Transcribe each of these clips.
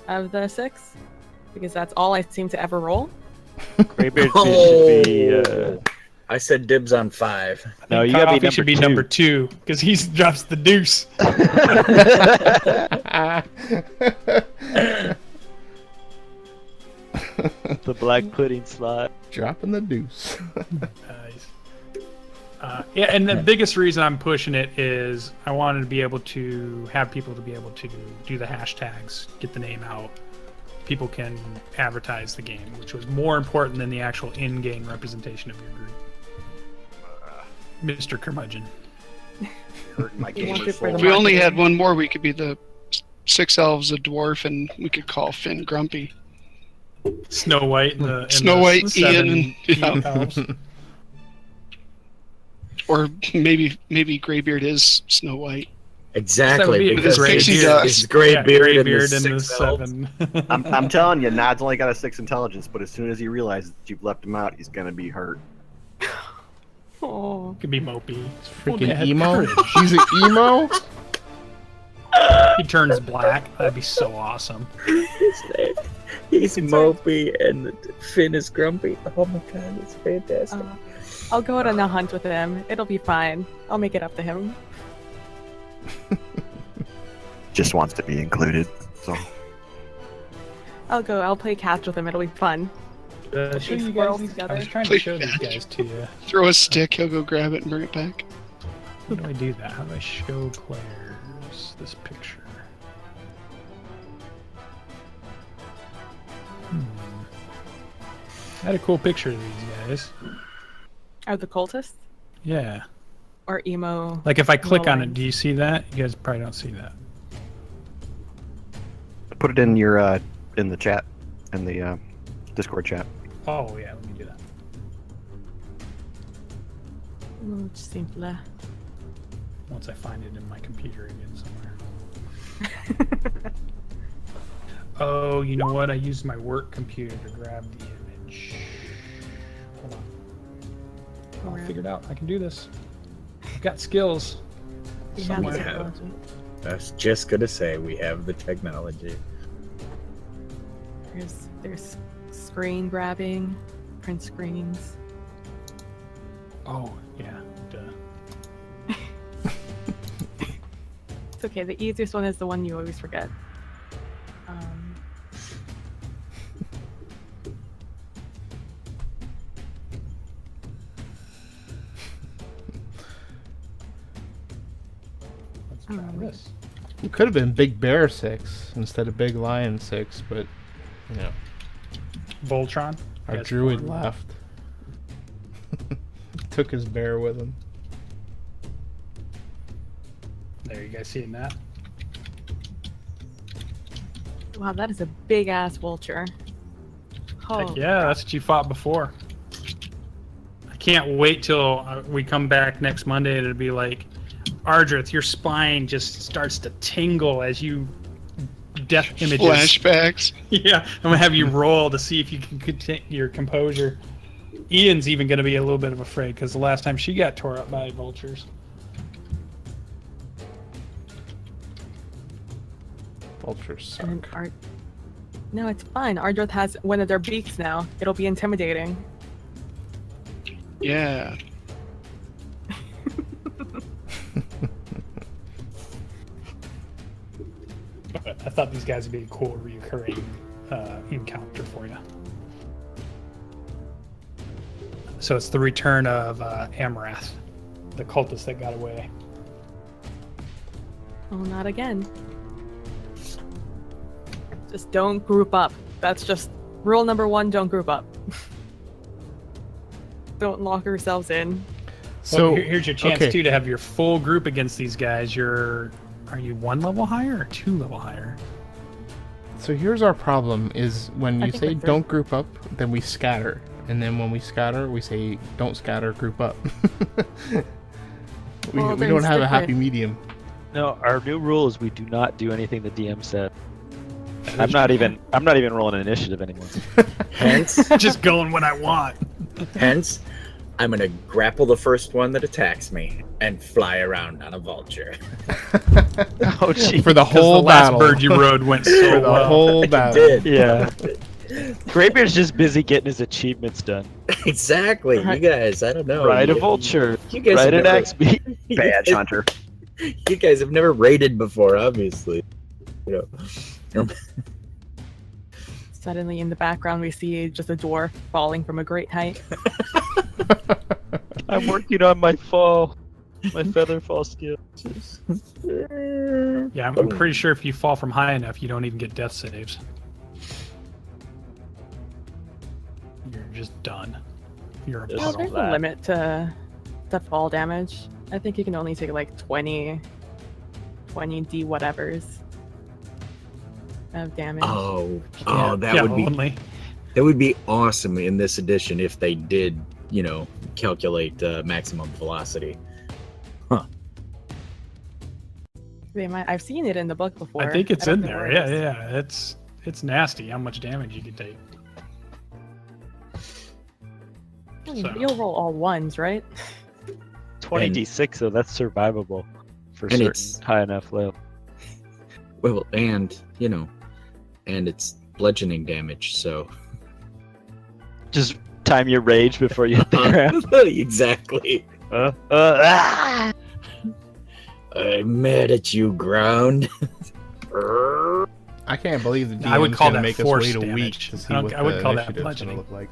of the 6, because that's all I seem to ever roll. Greybeard should be. I said dibs on 5. No, you gotta be number should be 2. number 2 because he drops the deuce. The black pudding slot. Dropping the deuce. Nice. Yeah, and the biggest reason I'm pushing it is I wanted to be able to have people to be able to do the hashtags, get the name out. People can advertise the game, which was more important than the actual in-game representation of your group. Mr. Curmudgeon. My game want is it for full. the If we only had one more, we could be the 6 elves, a dwarf, and we could call Finn Grumpy. Snow White and Snow the White, 7 Ian, yeah. elves. Or maybe Greybeard is Snow White. Exactly, Because pixie dust. it's Greybeard Greybeard and the and the 6 elves. 7. I'm telling you, Nod's only got a 6 intelligence, but as soon as he realizes that you've left him out, he's gonna be hurt. Oh, Could be mopey. Freaking Have emo. courage. He's an emo. He turns black. That'd be so awesome. He's mopey and Finn is grumpy. Oh my god, it's fantastic. I'll go out on a hunt with him. It'll be fine. I'll make it up to him. Just wants to be included. So I'll play catch with him. It'll be fun. Show you squirrels guys together. I was trying to Play show these catch. guys to you. Throw a stick, he'll go grab it and bring it back. How do I do that? How do I show players this picture? I had a cool picture of these guys. Are the cultists Yeah. or emo? Like if I click on it, lines? do you see that? You guys probably don't see that. put it in your in the chat, in the Discord chat. Oh yeah, let me do that. Much simpler. Once I find it in my computer again somewhere. Oh, you know what? I used my work computer to grab the image. Hold on. I figured out. I can do this. I've got skills. We have the Somewhere. technology. I was just gonna say we have the technology. There's screen grabbing, print screens. Oh, yeah. Duh. It's okay. The easiest one is the one you always forget. Let's try this. It could have been Big Bear 6 instead of Big Lion 6, but you know, Voltron. our Yes, druid Voltron. left. Took his bear with him. There, you guys seeing that? Wow, that is a big ass vulture. Oh, Heck yeah, that's what you fought before. I can't wait till we come back next Monday and it'll be like, Ardreth, your spine just starts to tingle as you death images. Flashbacks. Yeah, I'm gonna have you roll to see if you can continue your composure. Ian's even gonna be a little bit of afraid because the last time she got tore up by vultures. Vultures and then suck. No, it's fine. Ardreth has one of their beaks now. It'll be intimidating. Yeah. But I thought these guys would be a cool recurring encounter for you. So it's the return of Amarath, the cultist that got away. Oh, not again. Just don't group up. That's just rule number 1, don't group up. Don't lock yourselves in. So Well, here's your chance okay. too to have your full group against these guys. Are you 1 level higher or 2 level higher? So here's our problem: is when I you think say we're through. don't group up, then we scatter, and then when we scatter, we say don't scatter, group up. we Well, don't there's have a happy different- medium. No, our new rule is we do not do anything the DM said. I'm not even rolling an initiative anymore. Hence, Just going when I want. hence, I'm gonna grapple the first one that attacks me and fly around on a vulture. Oh, gee. For the 'Cause whole the last battle. bird you rode went For so the well. whole I battle. did. Yeah. Greybeard's just busy getting his achievements done. Exactly. You guys, I don't know. Ride a vulture. You guys Ride have an never, XP. Badge hunter. You guys have never raided before, obviously. You know. Suddenly, in the background, we see just a dwarf falling from a great height. I'm working on my fall. My feather fall skill. Yeah, I'm pretty sure if you fall from high enough, you don't even get death saves. You're just done. You're a Just Well, puddle. there's a that. limit to fall damage. I think you can only take like 20 D whatevers of damage. Oh, Yeah, that yeah, would be awesome in this edition if they did, calculate maximum velocity. They might. I've seen it in the book before. I think it's don't in know there. where Yeah, it is. yeah. It's nasty how much damage you can take. So- You'll roll all ones, right? 20d6, so that's survivable for And certain it's- high enough level. Well, and it's bludgeoning damage, so Just time your rage before you hit the ground. exactly. Ah! I'm mad at you, ground. I can't believe the DM's I would call gonna that make us force wait a damage. week to see I don't- what I would the call that initiative's gonna bludgeoning. look like.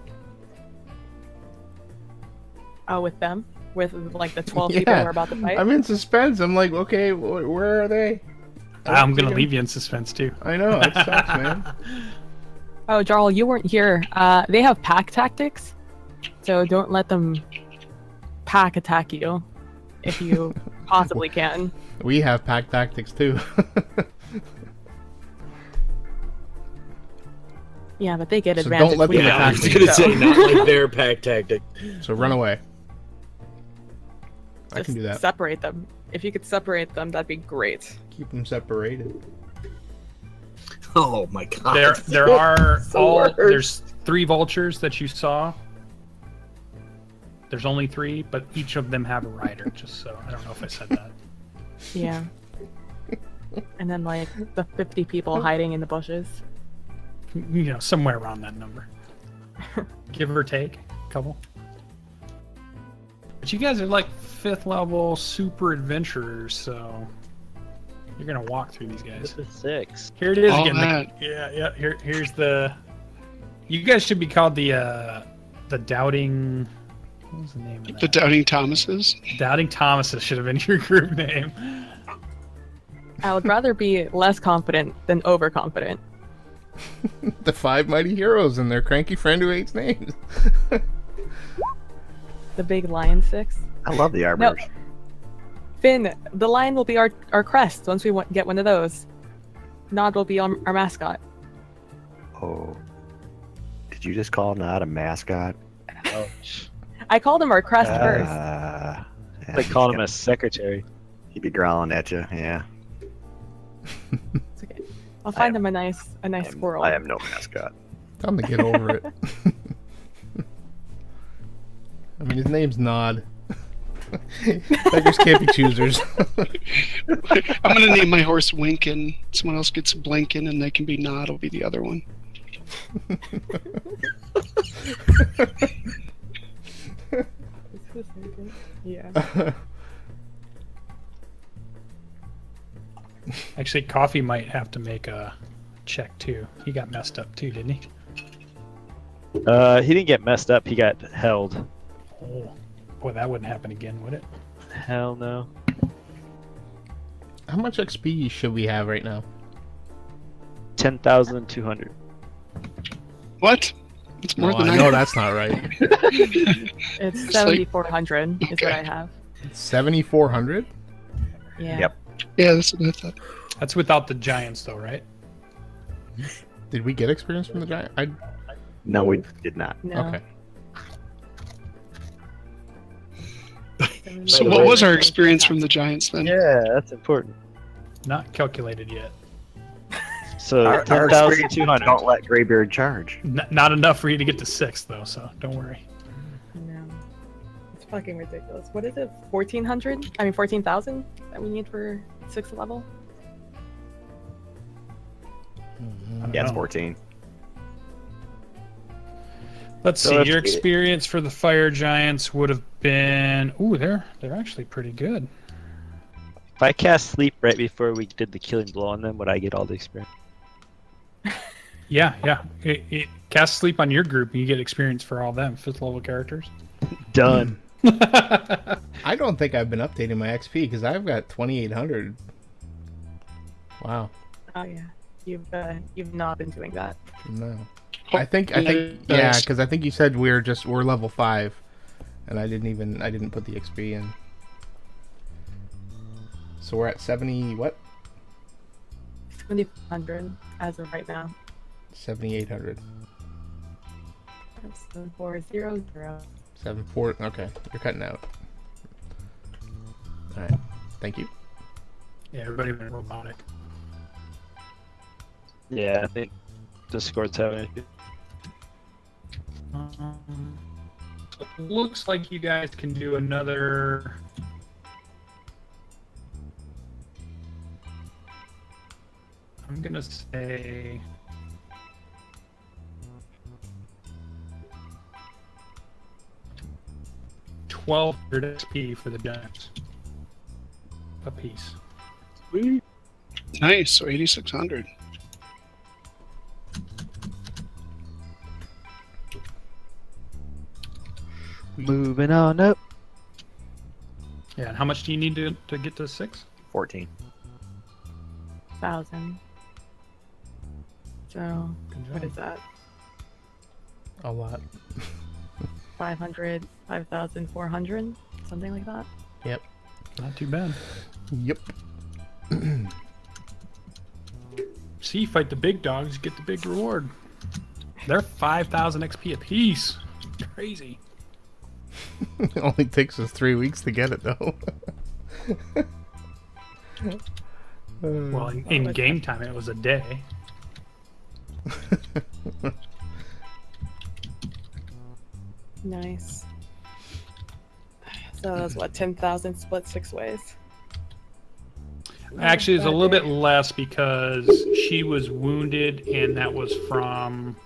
Oh, with them, with like the 12 people Yeah. who are about to fight. I'm in suspense. I'm like, okay, where are they? I'm gonna leave you in suspense too. I know, it sucks, man. Oh, Jarral, you weren't here. They have pack tactics, so don't let them pack attack you if you possibly can. We have pack tactics too. Yeah, but they get So advantage. don't let We them don't. attack I was me. gonna say not like their pack tactic. So run away. I Just can do that. Separate them. If you could separate them, that'd be great. Keep them separated. Oh my god. There are It's the worst. there's 3 vultures that you saw. There's only 3, but each of them have a rider. Just so I don't know if I said that. Yeah. And then like the 50 people hiding in the bushes. Somewhere around that number, give or take a couple. But you guys are like 5th level super adventurers, so you're gonna walk through these guys. This is 6. Here it is All again. that. Yeah. Here's the. You guys should be called the doubting. What was the name of that? The Doubting Thomases. Doubting Thomases should have been your group name. I would rather be less confident than overconfident. The 5 mighty heroes and their cranky friend who hates names. The big lion 6. I love the arbiters. Finn, the lion will be our crest once we get one of those. Nod will be our mascot. Oh. Did you just call Nod a mascot? Ouch. I called him our crest first. Yeah, They call him a secretary. He'd be growling at you, yeah. It's okay. I'll find him a nice squirrel. I am no mascot. Time to get over it. I mean, his name's Nod. Beggars can't be choosers. I'm gonna name my horse Winkin. Someone else gets Blinkin, and they can be Nod. Will be the other one. Yeah. Actually, Coffee might have to make a check too. He got messed up too, didn't he? He didn't get messed up. He got held. Oh, boy, that wouldn't happen again, would it? Hell no. How much XP should we have right now? 10,200. What? It's more No, than I know that's not right. It's like- 7,400 is what Okay. I have. 7,400? Yeah. Yep. Yeah, that's what I thought. That's without the giants, though, right? Did we get experience from the giant? No, we did not. No. Okay. So, the what way, was our experience from the Giants then? Yeah, that's important. Not calculated yet. So Our experience 10,200. don't let Greybeard charge. Not enough for you to get to 6th, though. So don't worry. No. fucking ridiculous. What is it? 1400? I mean 14,000 that we need for 6th level? Yeah, it's Oh. 14. Let's So see. that's- Your experience for the fire giants would have been. Ooh, they're actually pretty good. If I cast sleep right before we did the killing blow on them, would I get all the experience? Yeah. It cast sleep on your group, and you get experience for all them 5th level characters. Done. I don't think I've been updating my XP because I've got 2,800. Wow. Oh yeah. You've not been doing that. No. I think yeah, because I think you said we're level 5, and I didn't put the XP in. So we're at 70 what? 7,500 as of right now. 7,800. 7400. 74. Okay, you're cutting out. All right. Thank you. Yeah, everybody went robotic. Yeah, I think Discord's having it. So it looks like you guys can do another. I'm gonna say. $1,200 XP for the giants. A piece. Nice. So 8,600. Moving on up. Yeah, and how much do you need to get to 6? 14. 1,000. So Good what job. is that? A lot. 500, 5,400, something like that. Yep. Not too bad. Yep. See, fight the big dogs, get the big reward. They're 5,000 XP apiece. Crazy. It only takes us 3 weeks to get it though. Well, in game time, it was a day. Nice. So that's what, 10,000 split 6 ways. Actually, it's a Not little bad bit less because she was wounded, and that was from.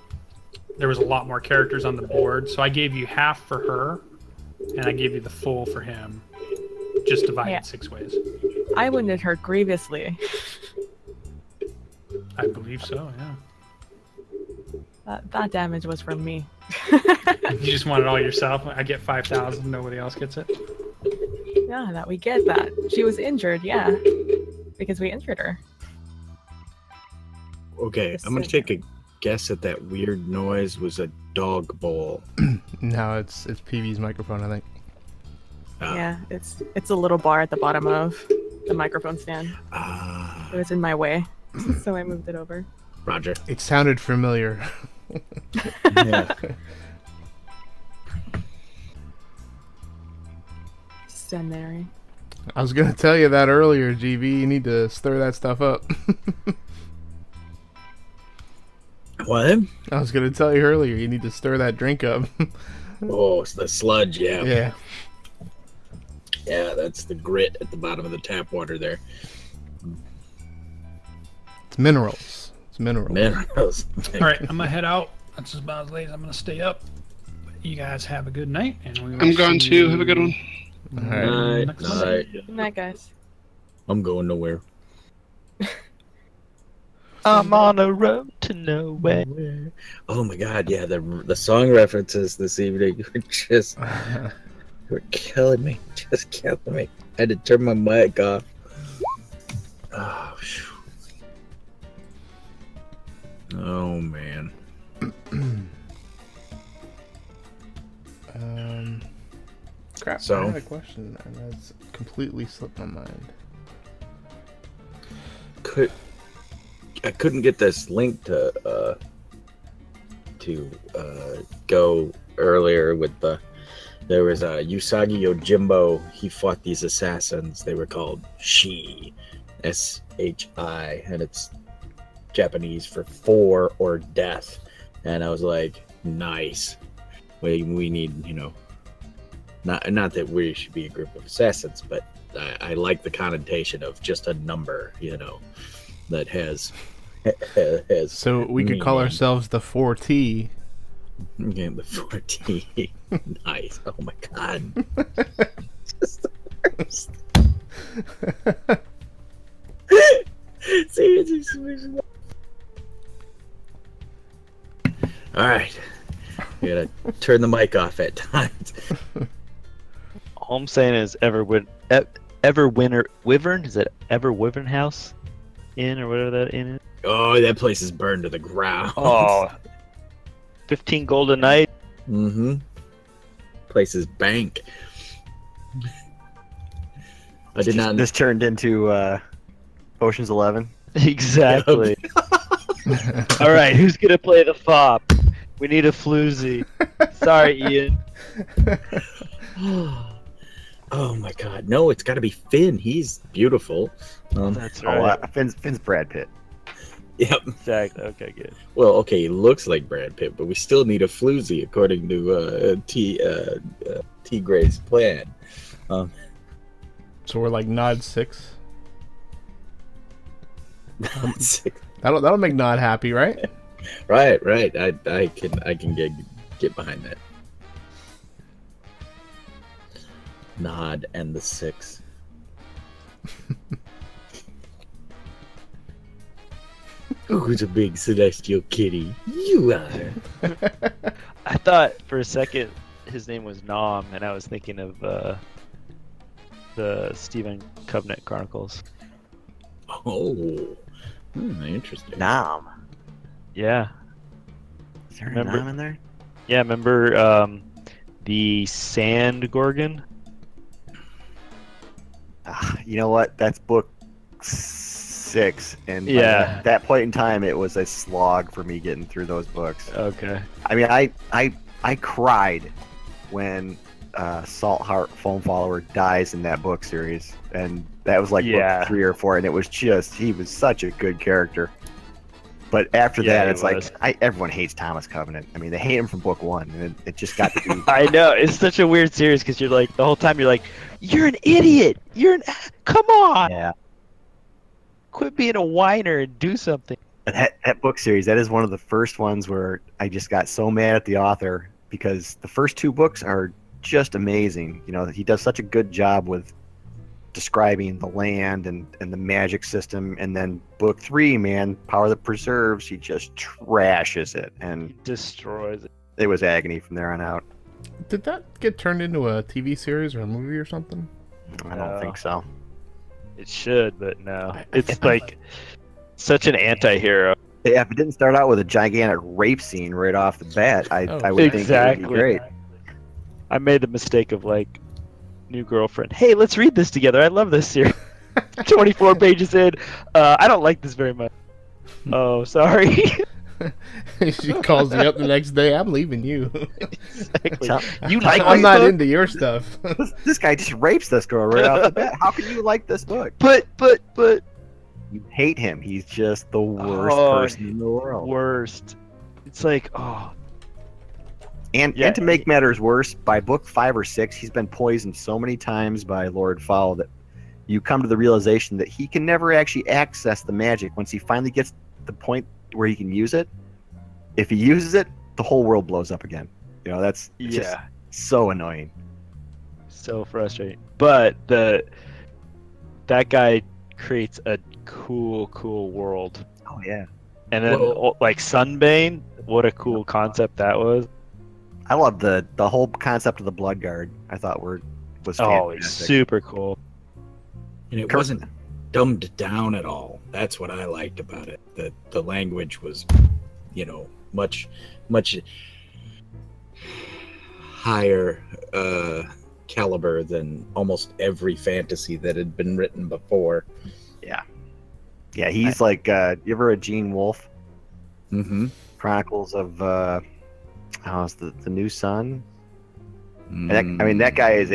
There was a lot more characters on the board, so I gave you half for her, and I gave you the full for him. Just divided Yeah. 6 ways. there. I wounded her grievously. I believe so. Yeah. That damage was from me. You just want it all yourself. I get 5,000. Nobody else gets it. Yeah, that we get that. She was injured, yeah. Because we injured her. Okay, I'm gonna take a guess at that weird noise was a dog bowl. No, it's PV's microphone, I think. Yeah, it's a little bar at the bottom of the microphone stand. It was in my way, so I moved it over. Roger. It sounded familiar. Yeah. Scenary. I was gonna tell you that earlier, GB. You need to stir that stuff up. What? I was gonna tell you earlier. You need to stir that drink up. Oh, it's the sludge. Yeah. Yeah. Yeah, that's the grit at the bottom of the tap water there. It's minerals. It's minerals. Minerals. All right, I'm gonna head out. That's just about as late as I'm gonna stay up. You guys have a good night, and we will I'm gone see too. Have a good one. All right. Night, night. Good night, guys. I'm going nowhere. I'm on a road to nowhere. Oh my god, yeah, the song references this evening were killing me. Just killing me. I had to turn my mic off. Oh, phew. Oh man. Crap. So? I had a question, and that's completely slipped my mind. I couldn't get this link to go earlier with there was a Usagi Yojimbo. He fought these assassins. They were called Shi, S-H-I, and it's Japanese for four or death. And I was like, nice. We need, Not that we should be a group of assassins, but I like the connotation of just a number, that has. So we could call meaning. ourselves the 4T. Okay, the 4T. Nice. Oh my god. Just the worst. Seriously. All right. You gotta turn the mic off at times. All I'm saying is Wyvern. Is it Ever Wyvern House Inn or whatever that inn is? Oh, that place is burned to the ground. Oh, 15 gold a night. Mm-hmm. Place is bank. I did not. This turned into Ocean's 11. Exactly. All right, who's gonna play the fop? We need a floozy. Sorry, Ian. Oh my god. No, it's got to be Finn. He's beautiful. That's right. Finn's Brad Pitt. Yep. Exactly. Okay, good. Well, okay, he looks like Brad Pitt, but we still need a floozy according to T Gray's plan. So we're like Nod 6. That'll make Nod happy, right? Right. I can get behind that. Nod and the 6. Who's a big celestial kitty? You are. I thought for a second his name was Nom, and I was thinking of the Stephen Covenant Chronicles. Oh, interesting. Nom. Yeah. Is there a Remember- Nom in there? Yeah, remember the Sand Gorgon? You know what? That's book 6, and by Yeah. that point in time, it was a slog for me getting through those books. Okay. I mean, I cried when Saltheart Foam Follower dies in that book series, and that was like Yeah. book 3 or 4, and it was just he was such a good character. But after Yeah, that, he it's was. like everyone hates Thomas Covenant. I mean, they hate him from book 1, and it just got to be. I know, it's such a weird series because you're like, the whole time you're like, you're an idiot! Come on! Yeah, Quit being a whiner and do something. that book series, that is one of the first ones where I just got so mad at the author because the first 2 books are just amazing. He does such a good job with describing the land and the magic system, and then book 3, man, Power That Preserves, he just trashes it, and Destroys it. it was agony from there on out. Did that get turned into a TV series or a movie or something? I don't No. think so. It should, but no. It's like such an anti-hero. Yeah, if it didn't start out with a gigantic rape scene right off the bat, I would think it Exactly. would be great. I made the mistake of like, new girlfriend. Hey, let's read this together. I love this series. 24 pages in. I don't like this very much. Oh, sorry. She calls me up the next day. I'm leaving you. Exactly. Tell- You like I'm this not book? into your stuff. This guy just rapes this girl right off the bat. How can you like this book? But You hate him. He's just the worst Oh, person in the world. worst. It's like, oh, And Yeah. and to make matters worse, by book 5 or 6, he's been poisoned so many times by Lord Fowl that you come to the realization that he can never actually access the magic. Once he finally gets to the point where he can use it, if he uses it, the whole world blows up again. That's just yeah, so annoying. so frustrating. But that guy creates a cool world. Oh yeah, And then like Sunbane, what a cool concept that was. I love the whole concept of the Blood Guard. I thought was Oh, fantastic. it's super cool. And it wasn't dumbed down at all. That's what I liked about it. The language was, much higher caliber than almost every fantasy that had been written before. Yeah, he's like you ever read Gene Wolfe? Mm-hmm. Chronicles of how's the New Sun? And that guy is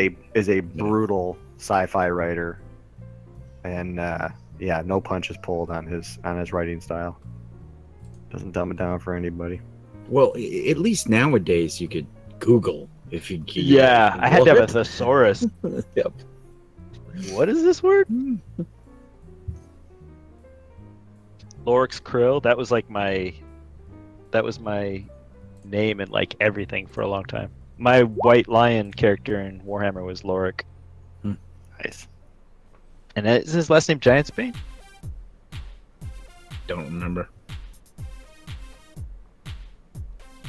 a brutal sci-fi writer, and no punches pulled on his writing style. Doesn't dumb it down for anybody. Well, at least nowadays you could Google, If you Yeah, I had to have a What? thesaurus. Yep. What is this word? Lorix Krill. That was my name in like everything for a long time. My White Lion character in Warhammer was Loric. Nice. And is his last name Giantsbane? Don't remember.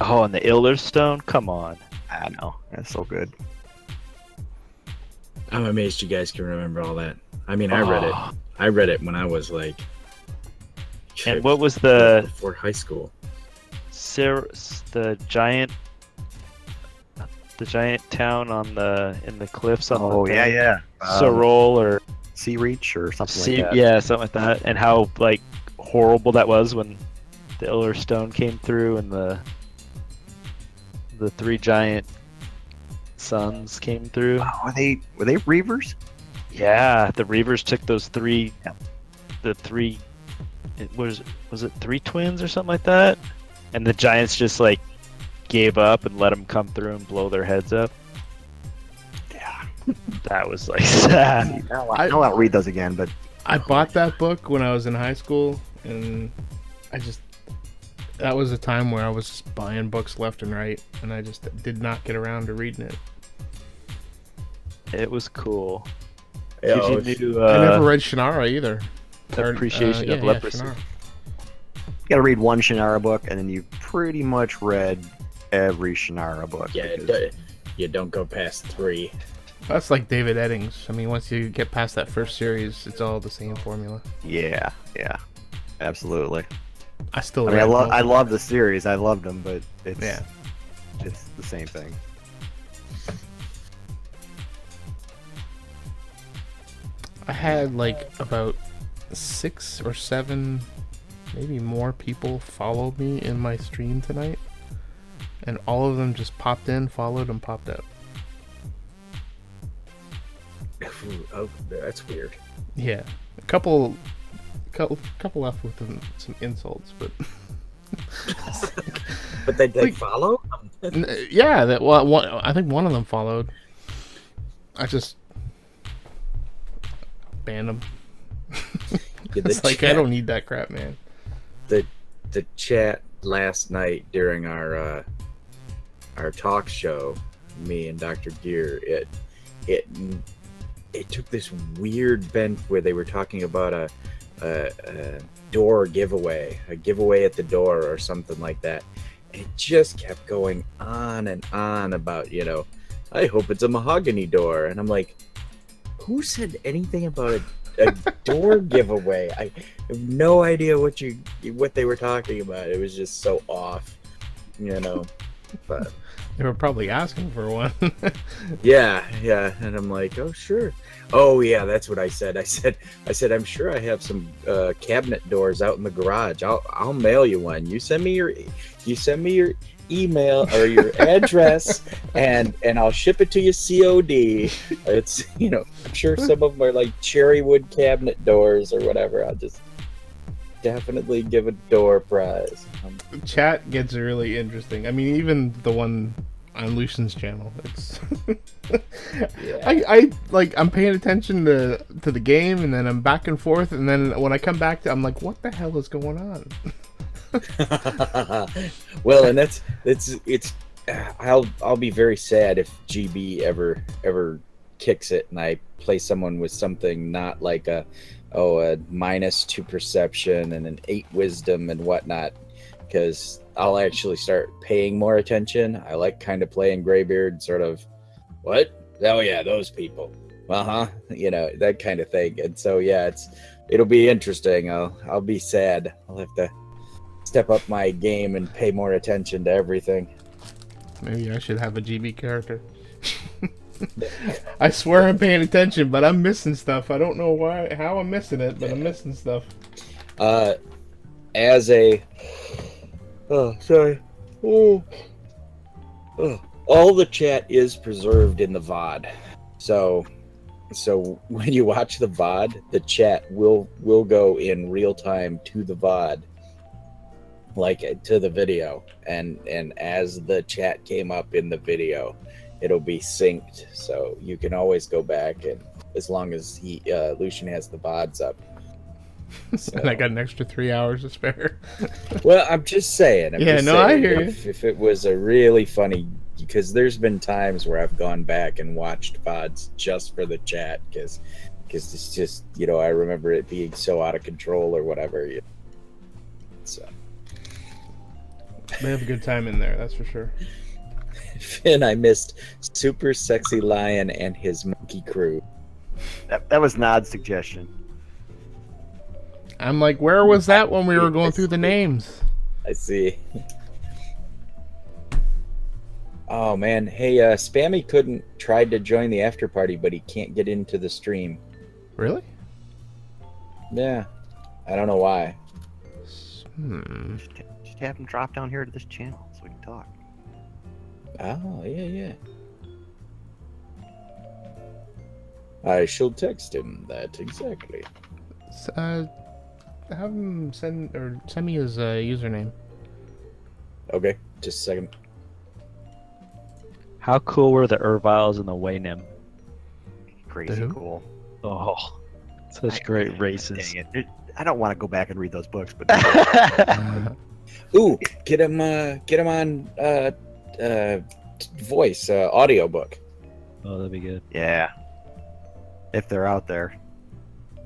Oh, and the Ilder Stone? Come on. I know. That's so good. I'm amazed you guys can remember all that. I mean, I read it. Oh. I read it when I was like. And what was the before high school? the giant town in the cliffs on Oh the yeah. Sorol or Sea Reach or something Sea, like that. yeah, something like that, and how like horrible that was when the Ilder Stone came through and the three giant suns came through. Oh, were they Reavers? Yeah, the Reavers took those three, Yeah. the three, was it three twins or something like that? And the giants just like gave up and let them come through and blow their heads up. Yeah. That was like sad. I'll read those again, but I bought that book when I was in high school, and that was a time where I was just buying books left and right, and I just did not get around to reading it. It was cool. Yeah, Gives you new, I never read Shannara either. appreciation of leprosy. Shannara. you got to read one Shannara book, and then you pretty much read every Shannara book. Yeah, because- you don't go past 3. That's like David Eddings. I mean, once you get past that first series, it's all the same formula. yeah, absolutely. I still I mean, read most I of love the series. I loved them, but it's Yeah. it's the same thing. I had like about 6 or 7, maybe more people follow me in my stream tonight, and all of them just popped in, followed, and popped out. Oh, that's weird. Yeah, a couple left with some insults, but But they Like- follow? yeah, I think one of them followed. I just banned them. Yeah, the It's like I chat- don't need that crap, man. the chat last night during our talk show, me and Dr. Gear, it took this weird bent where they were talking about a door giveaway, a giveaway at the door or something like that. And it just kept going on and on about, I hope it's a mahogany door. And I'm like, who said anything about a door giveaway? I have no idea what they were talking about. It was just so off, but They were probably asking for one. yeah, and I'm like, oh sure, oh yeah, that's what I said. I said I'm sure I have some cabinet doors out in the garage. I'll mail you one. You send me your email or your address, and I'll ship it to you COD. It's I'm sure some of them are like cherry wood cabinet doors or whatever. I'll just definitely give a door prize. Chat gets really interesting. I mean, even the one on Lucian's channel, it's Yeah. I'm paying attention to the game, and then I'm back and forth, and then when I come back I'm like, what the hell is going on? Well, and it's I'll be very sad if GB ever kicks it and I play someone with something not like a -2 perception and an 8 wisdom and whatnot, because I'll actually start paying more attention. I like kind of playing Greybeard, sort of, what? Oh yeah, those people. That kind of thing. And so yeah, it'll be interesting. I'll be sad. I'll have to step up my game and pay more attention to everything. Maybe I should have a GB character. I swear I'm paying attention, but I'm missing stuff. I don't know how I'm missing it, but I'm missing stuff. All the chat is preserved in the VOD. So when you watch the VOD, the chat will go in real time to the VOD, like to the video, and as the chat came up in the video, it'll be synced, so you can always go back, and as long as Lucien has the VODs up. So. And I got an extra 3 hours to spare. Well, I'm just saying. I hear you. If it was a really funny, because there's been times where I've gone back and watched VODs just for the chat, because it's just, I remember it being so out of control or whatever. So They have a good time in there, that's for sure. Finn, I missed Super Sexy Lion and his monkey crew. That was an odd suggestion. I'm like, where was that when we were going through the names? I see. Oh man, hey, Spammy tried to join the after party, but he can't get into the stream. Really? Yeah, I don't know why. Just have him drop down here to this channel so we can talk. Oh, yeah. I shall text him that exactly. Have him send me his username. Okay, just a second. How cool were the Erviles and the Waynim? Crazy who? cool. Oh, such great races. Dang it. I don't want to go back and read those books, but Ooh, get him on voice audiobook. Oh, that'd be good. yeah, if they're out there.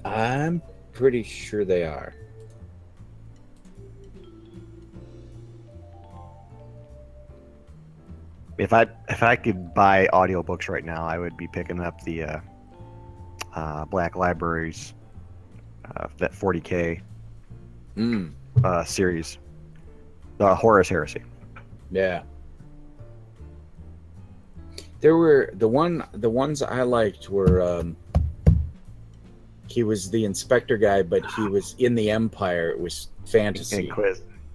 I'm pretty sure they are. If I could buy audiobooks right now, I would be picking up the Black Libraries, that 40K series, the Horus Heresy. Yeah. There were the ones I liked were he was the inspector guy, but he was in the Empire. It was fantasy.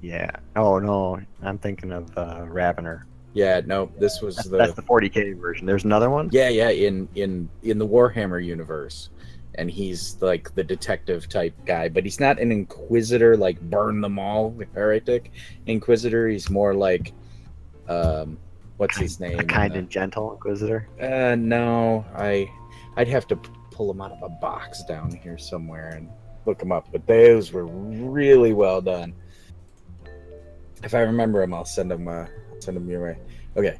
Yeah. Oh no, I'm thinking of Ravener. Yeah, no, this was That's the 40K version. There's another one. Yeah, in the Warhammer universe, and he's like the detective type guy, but he's not an inquisitor like burn them all heretic inquisitor. He's more like what's his name? A kind and gentle inquisitor. No, I'd have to pull him out of a box down here somewhere and look him up. But those were really well done. If I remember him, I'll send him your way. Okay.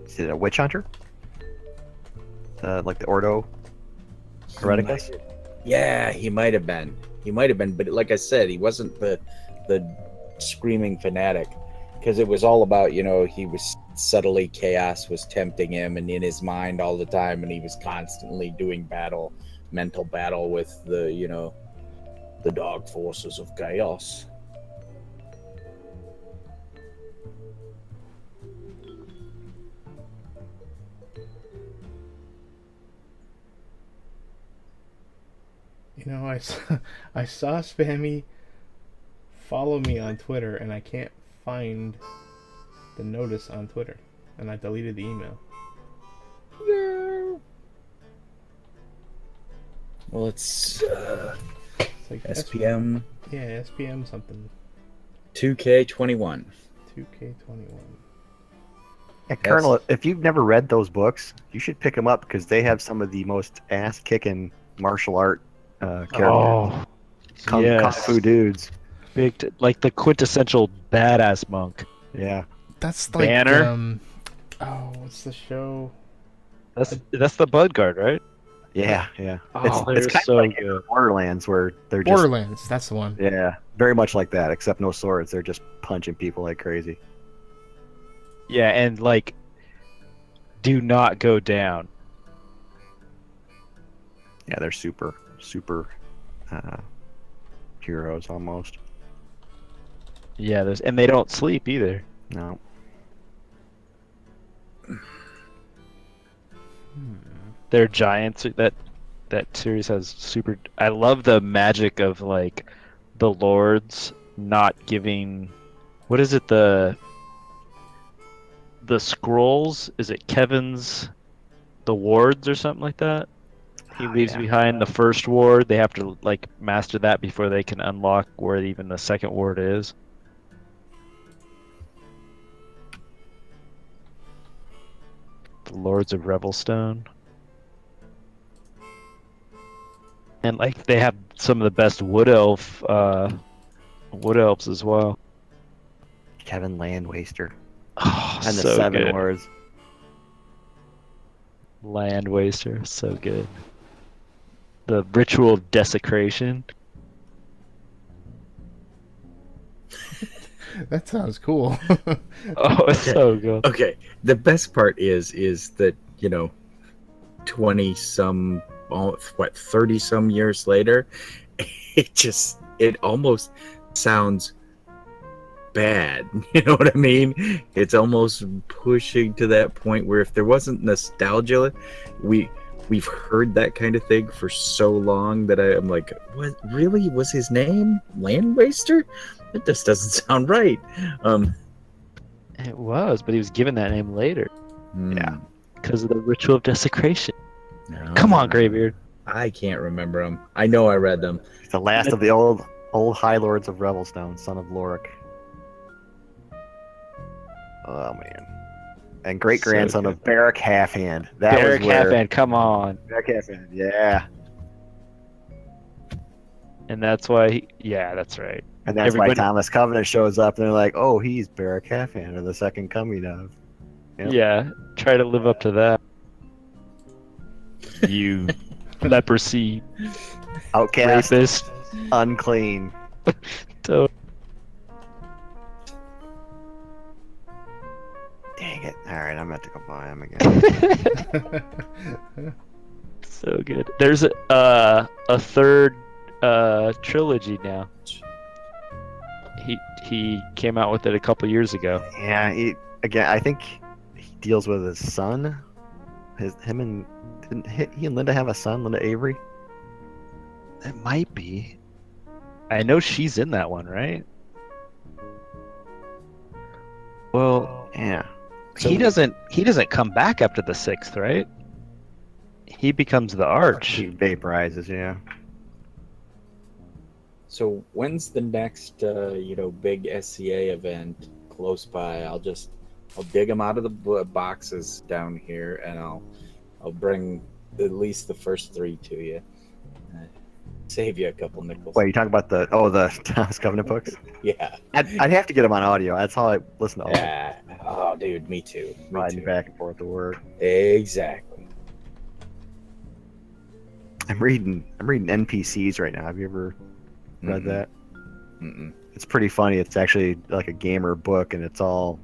Is it a witch hunter? Like the Ordo Hereticus? Yeah, he might have been. But like I said, he wasn't the screaming fanatic, because it was all about, he was subtly, chaos was tempting him, and in his mind all the time, and he was constantly doing mental battle with the dark forces of chaos. I saw Spammy follow me on Twitter, and I can't find the notice on Twitter, and I deleted the email. Well, it's like SPM. Yeah, SPM something. 2K21. 2K21. Yeah, Kerrnel, if you've never read those books, you should pick them up because they have some of the most ass-kicking martial art characters. Oh, Kung Fu dudes. Like the quintessential badass monk. Yeah. That's like Banner? What's the show? That's the Bloodguard, right? Yeah. Oh, it's kind so of like good. Borderlands, where they're just Borderlands, that's the one. yeah, very much like that, except no swords. They're just punching people like crazy. Yeah, and like, do not go down. Yeah, they're super heroes almost. Yeah, and they don't sleep either. No. They're giants. That series has super. I love the magic of like the lords not giving. What is it? The scrolls? Is it Kevin's? The wards or something like that? He leaves behind the first ward. They have to like master that before they can unlock where even the second ward is. The Lords of Revelstone. And like they have some of the best wood elves as well. Kevin Landwaster. Oh, And the so 7 good. words. Land Waster, so good. The Ritual of Desecration. That sounds cool. Oh, it's so good. Okay, the best part is that 20 some, 30 some years later, it almost sounds bad. You know what I mean? It's almost pushing to that point where if there wasn't nostalgia, we've heard that kind of thing for so long that I'm like, what really was his name? Land Waster? That just doesn't sound right. It was, but he was given that name later Yeah. because of the Ritual of Desecration. No, Come on, Greybeard. I can't remember them. I know I read them. He's the last of the old High Lords of Revelstone, son of Lorik. Oh man. And great grandson of Barrack Halfhand. That Barrack was where Halfhand, come on. Barrack Halfhand, yeah. And that's why, that's right. And that's Everybody- why Thomas Covenant shows up and they're like, oh, he's Barrack Halfhand, or the second coming of. Yep. Yeah, try to live up to that. You leprosy Outcast, rapist. unclean. So, Dang it. Alright, I'm about to go buy him again. so good. There's a third trilogy now. He came out with it a couple years ago. Yeah, I think he deals with his son. Didn't he and Linda have a son, Linda Avery? It might be. I know she's in that one, right? Well, Yeah. he doesn't come back after the 6th, right? He becomes the Arch. He vaporizes, yeah. So when's the next big SCA event close by? I'll dig them out of the boxes down here, and I'll bring at least the first 3 to you. Save you a couple nickels. Wait, you talking about the Thomas Covenant books? Yeah. I'd have to get them on audio. That's how I listen to all Yeah. Oh, dude, me too. riding back and forth to work. Exactly. I'm reading NPCs right now. Have you ever read that? Mm-mm. It's pretty funny. It's actually like a gamer book, and it's all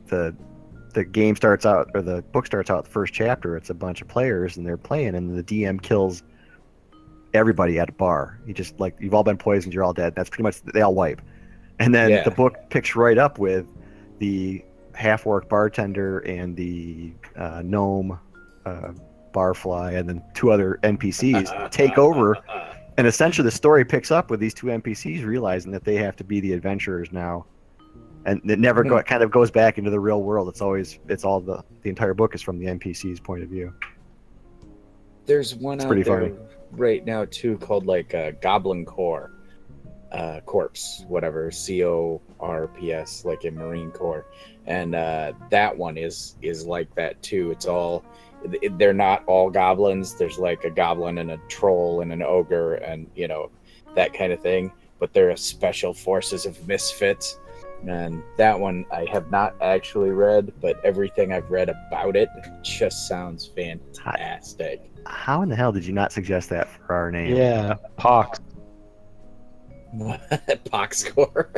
the game starts out, or the book starts out the first chapter. It's a bunch of players and they're playing, and the DM kills everybody at a bar. He just like, you've all been poisoned, you're all dead. That's pretty much, they all wipe. And then the book picks right up with the half-orc bartender and the gnome barfly, and then 2 other NPCs take over. And essentially the story picks up with these 2 NPCs realizing that they have to be the adventurers now. And it never kind of goes back into the real world. It's all the entire book is from the NPC's point of view. There's one It's out pretty there funny. right now too called like Goblin Corps, Corpse, whatever, CORPS, like in Marine Corps, and that one is like that too. It's all, they're not all goblins. There's like a goblin and a troll and an ogre and that kind of thing. But they're a special forces of misfits. And that one I have not actually read, but everything I've read about it just sounds fantastic. How in the hell did you not suggest that for our name? Yeah, Pox. Poxcore.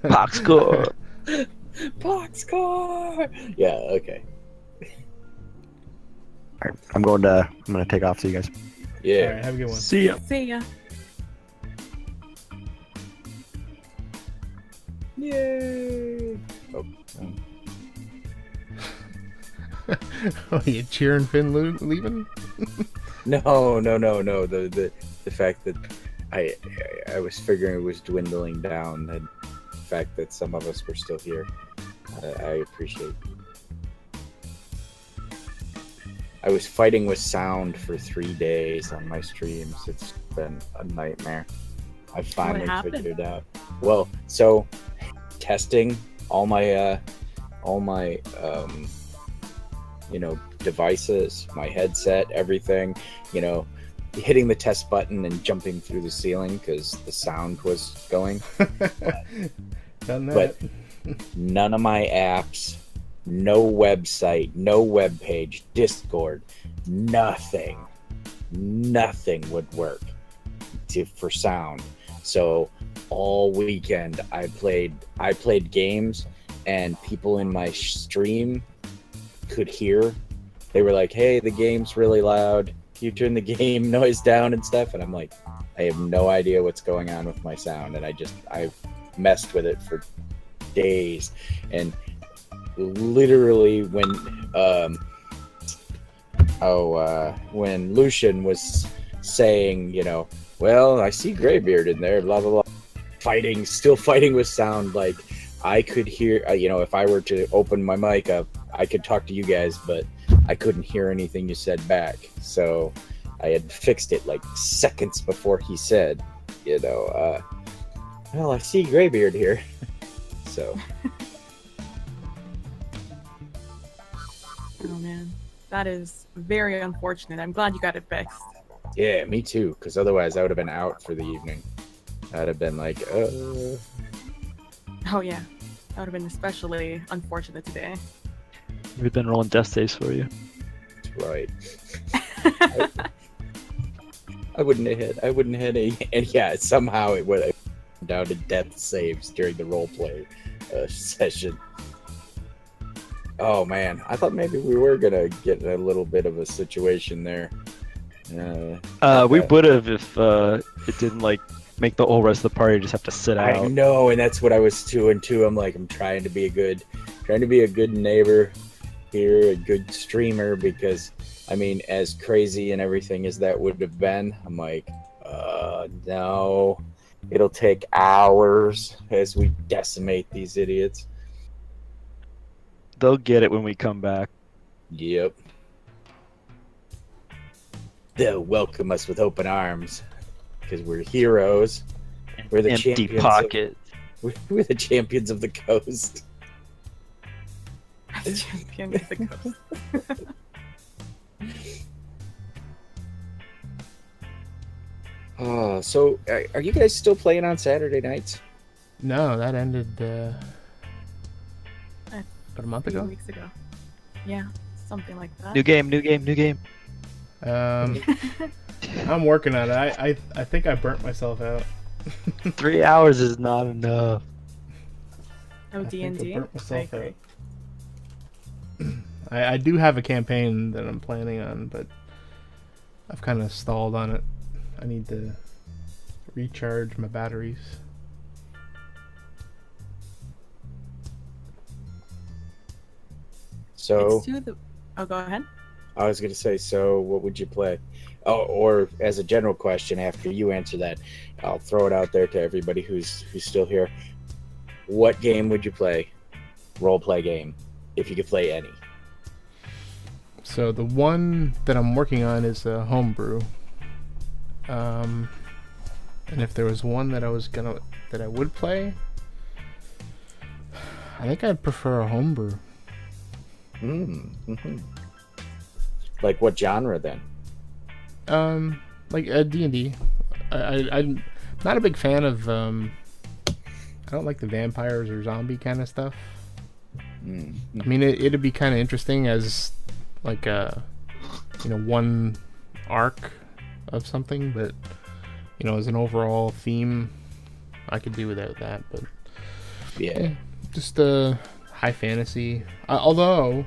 Poxcore. Poxcore. Yeah, okay. All right, I'm gonna take off. See you guys. Yeah. All right, have a good one. See ya. See ya. Yay. Oh, you cheering Finn leaving? No. The fact that I was figuring it was dwindling down, and the fact that some of us were still here, I appreciate. I was fighting with sound for 3 days on my streams. It's been a nightmare. I finally happened? figured it out. Well, so testing all my devices, my headset, everything, hitting the test button and jumping through the ceiling because the sound was going. Done that. But none of my apps, no website, no web page, Discord, nothing would work for sound. So all weekend I played games, and people in my stream could hear. They were like, "Hey, the game's really loud. Can you turn the game noise down and stuff?" And I'm like, I have no idea what's going on with my sound, and I messed with it for days. And literally when Lucien was saying, well, I see Greybeard in there, blah blah blah, still fighting with sound. Like I could hear, if I were to open my mic up, I could talk to you guys, but I couldn't hear anything you said back. So I had fixed it like seconds before he said, well, I see Greybeard here. So. Oh man, that is very unfortunate. I'm glad you got it fixed. Yeah, me too, because otherwise I would have been out for the evening. I'd have been like, Oh yeah, that would have been especially unfortunate today. We've been rolling death saves for you. That's right. I wouldn't have hit and yeah, somehow it would have down to death saves during the roleplay session. Oh man, I thought maybe we were gonna get in a little bit of a situation there. We would have if it didn't make the whole rest of the party just have to sit out. I know, and that's what I was doing too. I'm like, I'm trying to be a good neighbor here, a good streamer, because I mean, as crazy and everything as that would have been, I'm like, no, it'll take hours as we decimate these idiots. They'll get it when we come back. Yep. They'll welcome us with open arms because we're heroes. We're the Empty champions pocket. We're the champions of the coast. Champion of the coast. So are you guys still playing on Saturday nights? No, that ended about a month A few ago. weeks ago. Yeah, something like that. New game. I'm working on it. I think I burnt myself out. 3 hours is not enough. Oh, I think I D&D. burnt I myself agree. out. I do have a campaign that I'm planning on, but I've kind of stalled on it. I need to recharge my batteries. So It's to the... Oh, go ahead. I was gonna say, so what would you play? Oh, or as a general question, after you answer that, I'll throw it out there to everybody who's still here. What game would you play? Role play game, if you could play any. So the one that I'm working on is a homebrew. And if there was one that I would play, I think I'd prefer a homebrew. Mm-hmm. Like what genre then? Like D&D. I'm not a big fan of. I don't like the vampires or zombie kind of stuff. Mm-hmm. I mean, it'd be kind of interesting as like a one arc of something, but as an overall theme, I could do without that. But Yeah. just high fantasy. Although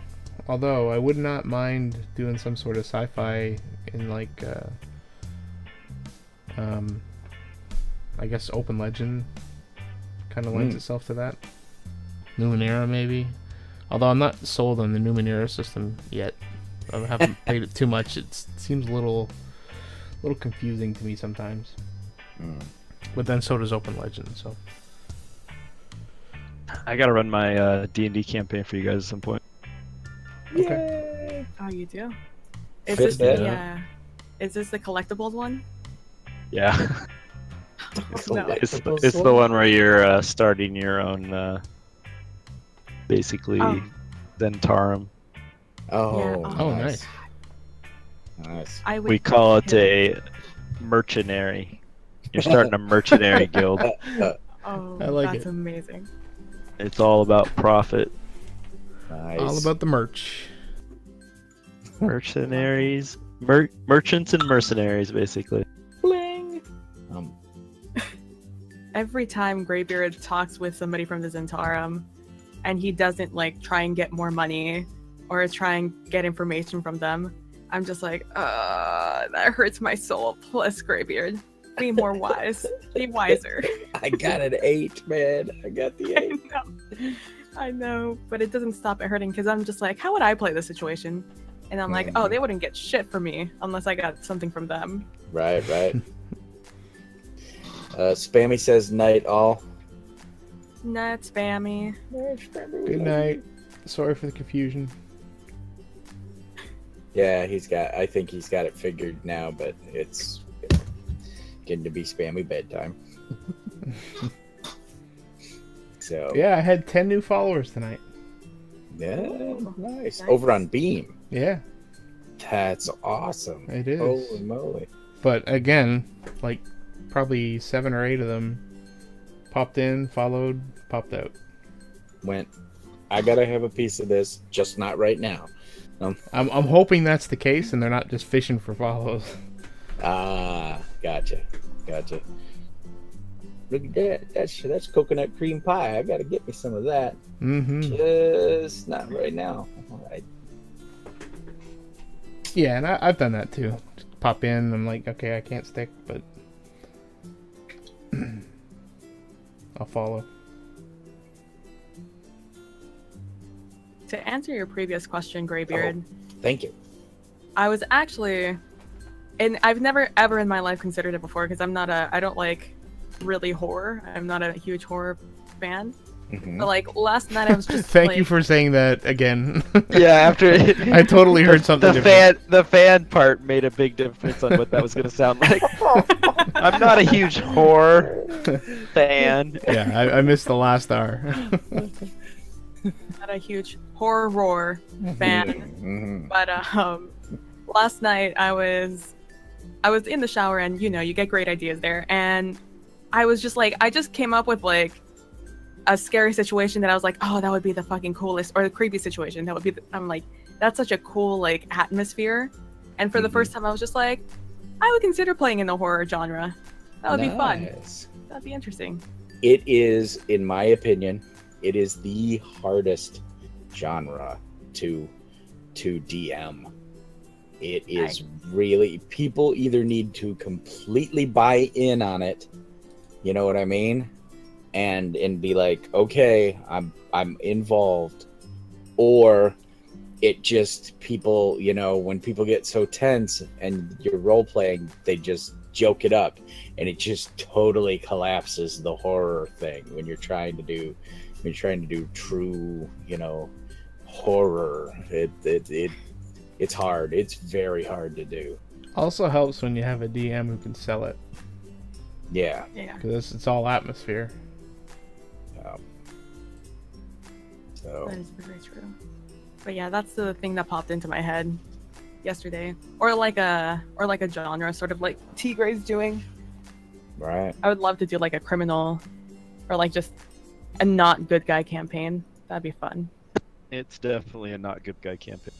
I would not mind doing some sort of sci-fi in I guess open legend kind of lends itself to that. Numenera maybe. Although I'm not sold on the Numenera system yet. I haven't played it too much. It seems a little confusing to me sometimes. But then so does open legend. So I gotta run my D&D campaign for you guys at some point. okay. Oh, you do? Is Fifth this the ed. is this the collectibles one? Yeah. No. It's the one where you're starting your own, basically, Oh. Zentarum. Oh, Yeah, Oh, nice. Nice. I would We call it kill- a mercenary. You're starting a mercenary guild. Oh, I like that's it. amazing. It's all about profit. Nice. All about the merch. Mercenaries, merchants and mercenaries, basically. Bling. Um, Every time Greybeard talks with somebody from the Zentarum, and he doesn't like try and get more money or try and get information from them, I'm just like, that hurts my soul. Plus, Greybeard, be more wise, be wiser. I got an 8, man. I got the 8. I know, but it doesn't stop it hurting because I'm just like, how would I play this situation? And I'm like, oh, they wouldn't get shit from me unless I got something from them. Right. Spammy says night all. Not spammy. Good night. Sorry for the confusion. Yeah, I think he's got it figured now, but it's getting to be spammy bedtime. So Yeah, I had 10 new followers tonight. yeah, Ooh, nice. nice. Over on Beam. Yeah, That's awesome. it is. Holy moly. But again, like probably 7 or 8 of them popped in, followed, popped out. Went, I gotta have a piece of this, just not right now. I'm hoping that's the case and they're not just fishing for follows. Ah, gotcha. Look at that. That's coconut cream pie. I gotta get me some of that. Mm-hmm. Just not right now. All right. Yeah, and I've done that too. Just pop in, I'm like, okay, I can't stick, but I'll follow. To answer your previous question, Greybeard, Thank you. I was actually, and I've never ever in my life considered it before because I don't like really horror. I'm not a huge horror fan. Mhm. But like last night, I was just Thank like, you for saying that again. Yeah, after I totally heard something different. the fan part made a big difference on what that was going to sound like. I'm not a huge horror fan. Yeah, I missed the last hour. not a huge horror fan. Mhm. But last night I was in the shower, and you get great ideas there, and I was just like, I just came up with like a scary situation that I was like, oh, that would be the fucking coolest, or the creepy situation that would be. I'm like, that's such a cool like atmosphere, and for the first time I was just like, I would consider playing in the horror genre. That would be fun. Nice. That'd be interesting. It is, in my opinion, it is the hardest genre to DM. It is really, people either need to completely buy in on it, you know what I mean, and be like, okay, I'm involved, or it just, people, when people get so tense and you're role playing, they just joke it up, and it just totally collapses the horror thing when you're trying to do true, horror. It's hard. It's very hard to do. Also helps when you have a DM who can sell it, Yeah. Yeah. because it's all atmosphere. So That is very true. But yeah, that's the thing that popped into my head yesterday, or like a genre, sort of like T Gray's doing. right. I would love to do like a criminal, or like just a not good guy campaign. That'd be fun. It's definitely a not good guy campaign.